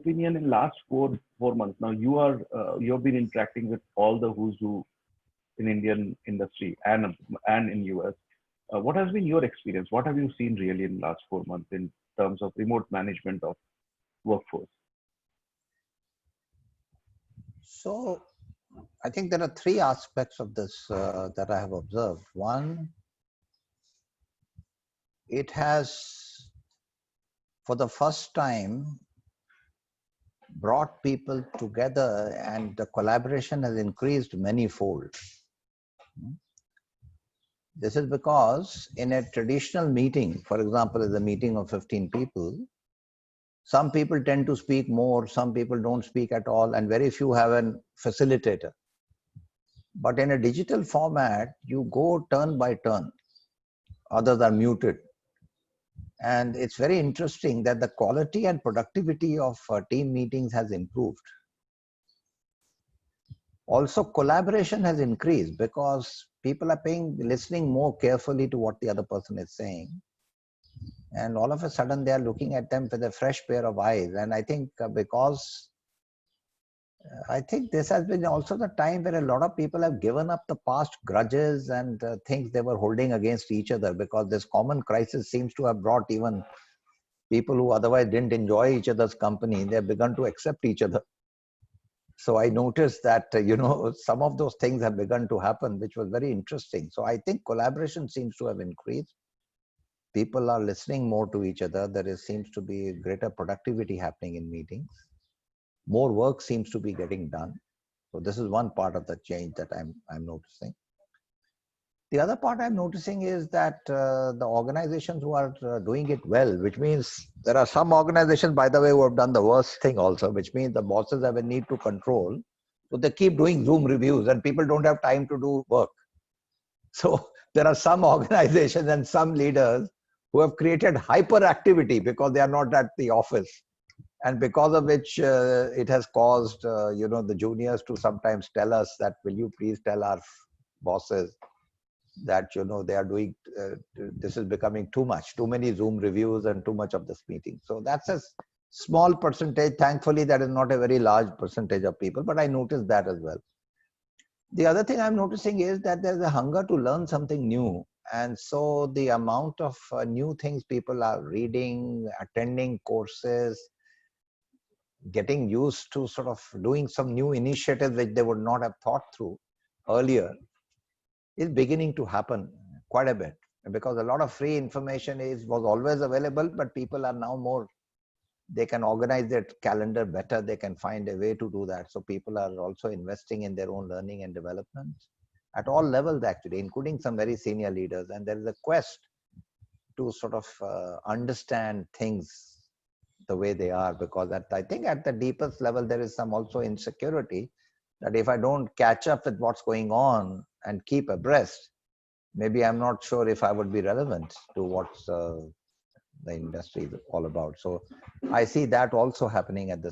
opinion, in last four months now, you've been interacting with all the who's who in Indian industry and in US. What has been your experience? What have you seen really in the last 4 months in terms of remote management of workforce? So I think there are three aspects of this that I have observed. One, it has, for the first time, brought people together, and the collaboration has increased many-fold. This is because in a traditional meeting, for example, is a meeting of 15 people, some people tend to speak more, some people don't speak at all, and very few have a facilitator. But in a digital format, you go turn by turn. Others are muted. And it's very interesting that the quality and productivity of team meetings has improved. Also, collaboration has increased because people are listening more carefully to what the other person is saying. And all of a sudden, they are looking at them with a fresh pair of eyes. And I think I think this has been also the time where a lot of people have given up the past grudges and things they were holding against each other, because this common crisis seems to have brought even people who otherwise didn't enjoy each other's company, they have begun to accept each other. So I noticed that, some of those things have begun to happen, which was very interesting. So I think collaboration seems to have increased. People are listening more to each other. Seems to be greater productivity happening in meetings. More work seems to be getting done. So this is one part of the change that I'm noticing. The other part I'm noticing is that the organizations who are doing it well, which means there are some organizations, by the way, who have done the worst thing also, which means the bosses have a need to control. So they keep doing Zoom reviews and people don't have time to do work. So there are some organizations and some leaders who have created hyperactivity because they are not at the office. And because of which it has caused, the juniors to sometimes tell us that, will you please tell our bosses that, they are doing, this is becoming too much, too many Zoom reviews and too much of this meeting. So that's a small percentage. Thankfully, that is not a very large percentage of people, but I noticed that as well. The other thing I'm noticing is that there's a hunger to learn something new. And so the amount of new things people are reading, attending courses, getting used to sort of doing some new initiatives which they would not have thought through earlier is beginning to happen quite a bit, because a lot of free information was always available, but people are now more, they can organize their calendar better, they can find a way to do that. So people are also investing in their own learning and development at all levels actually, including some very senior leaders. And there is a quest to sort of understand things the way they are, because I think at the deepest level there is some also insecurity that if I don't catch up with what's going on and keep abreast, maybe I'm not sure if I would be relevant to what's the industry is all about. So I see that also happening at the